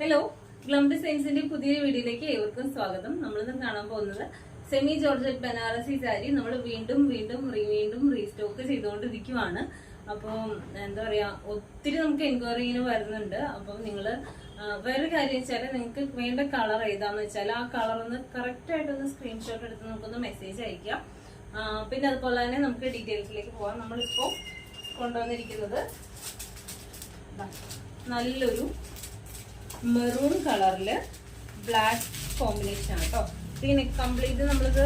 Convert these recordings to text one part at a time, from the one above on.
Hello, ഗ്ലം ഡിസൈൻസിന്റെ പുതിയൊരു വീഡിയോയിലേക്ക് ഏവർക്കും സ്വാഗതം. നമ്മളിന്ന് കാണാൻ പോകുന്നത് സെമി ജോർജറ്റ് ബനാറസി സാരി നമ്മൾ വീണ്ടും റീസ്റ്റോക്ക് ചെയ്തുകൊണ്ടിരിക്കുവാണ്. അപ്പോൾ എന്താ പറയാ, ഒത്തിരി നമുക്ക് എൻക്വയറി ഇങ്ങനെ വരുന്നുണ്ട്. അപ്പം നിങ്ങൾ വേറൊരു കാര്യം വെച്ചാൽ നിങ്ങൾക്ക് വേണ്ട കളർ ഏതാന്ന് വെച്ചാൽ ആ കളർ ഒന്ന് കറക്റ്റ് ആയിട്ടൊന്ന് സ്ക്രീൻഷോട്ട് എടുത്ത് നമുക്കൊന്ന് മെസ്സേജ് അയക്കാം. പിന്നെ അതുപോലെ തന്നെ നമുക്ക് ഡീറ്റെയിൽസിലേക്ക് പോകാം. നമ്മളിപ്പോൾ കൊണ്ടുവന്നിരിക്കുന്നത് നല്ലൊരു മെറൂൺ കളറില് ബ്ലാക്ക് കോമ്പിനേഷൻ ആണ് കേട്ടോ. പിന്നെ കംപ്ലീറ്റ് നമ്മളിത്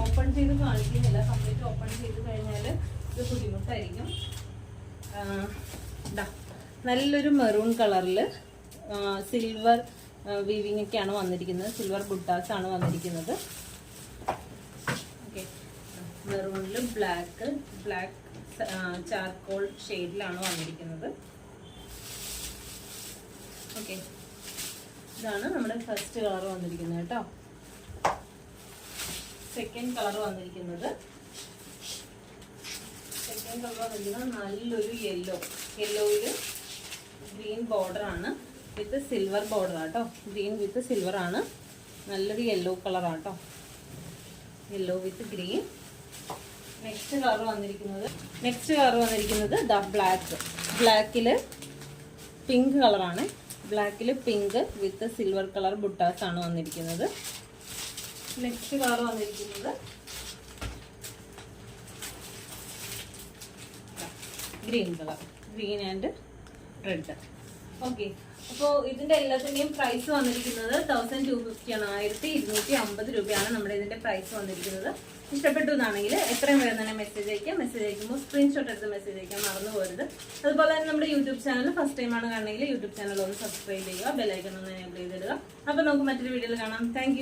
ഓപ്പൺ ചെയ്ത് കാണിക്കുന്നില്ല. കംപ്ലീറ്റ് ഓപ്പൺ ചെയ്ത് കഴിഞ്ഞാൽ ഇത് ബുദ്ധിമുട്ടായിരിക്കും. നല്ലൊരു മെറൂൺ കളറിൽ സിൽവർ വീവിംഗ് ഒക്കെയാണ് വന്നിരിക്കുന്നത്. സിൽവർ ബുട്ടാസ് ആണ് വന്നിരിക്കുന്നത്. ഓക്കെ, മെറൂണിൽ ബ്ലാക്ക് ചാർക്കോൾ ഷെയ്ഡിലാണ് വന്നിരിക്കുന്നത്. ഓക്കെ, ഇതാണ് നമ്മുടെ ഫസ്റ്റ് കളർ വന്നിരിക്കുന്നത് കേട്ടോ. സെക്കൻഡ് കളർ വന്നിരിക്കുന്നത് നല്ലൊരു യെല്ലോയില് ഗ്രീൻ ബോർഡർ ആണ് വിത്ത് സിൽവർ ബോർഡർ ആട്ടോ. ഗ്രീൻ വിത്ത് സിൽവർ ആണ്. നല്ലൊരു യെല്ലോ കളർ ആട്ടോ. Yellow with green. Next colour വന്നിരിക്കുന്നത് ബ്ലാക്കില് പിങ്ക് കളറാണ്. ബ്ലാക്കിൽ പിങ്ക് വിത്ത് സിൽവർ കളർ ബുട്ടാസ് ആണ് വന്നിരിക്കുന്നത്. നെക്സ്റ്റ് കളർ വന്നിരിക്കുന്നത് green colour, green and red. Okay, അപ്പോൾ ഇതിന്റെ എല്ലാത്തിന്റെയും പ്രൈസ് വന്നിരിക്കുന്നത് 1250 ആണ്. 1250 രൂപയാണ് നമ്മുടെ ഇതിന്റെ പ്രൈസ് വന്നിരിക്കുന്നത്. ഇഷ്ടപ്പെട്ടു എന്നാണെങ്കിൽ എത്രയും വേഗം തന്നെ മെസ്സേജ് അയക്കാം. മെസ്സേജ് അയക്കുമ്പോൾ സ്ക്രീൻഷോട്ട് എടുത്ത് മെസ്സേജ് അയക്കാൻ മറന്നു പോകരുത്. അതുപോലെ തന്നെ നമ്മുടെ യൂട്യൂബ് ചാനൽ ഫസ്റ്റ് ടൈം ആണ് കാണണമെങ്കിൽ യൂട്യൂബ് ചാനൽ ഒന്ന് സബ്സ്ക്രൈബ് ചെയ്യുക, ബെല്ലൈക്കൺ ഒന്ന് എനേബിൾ ചെയ്തിടുക. അപ്പോൾ നമുക്ക് മറ്റൊരു വീഡിയോയിൽ കാണാം. താങ്ക്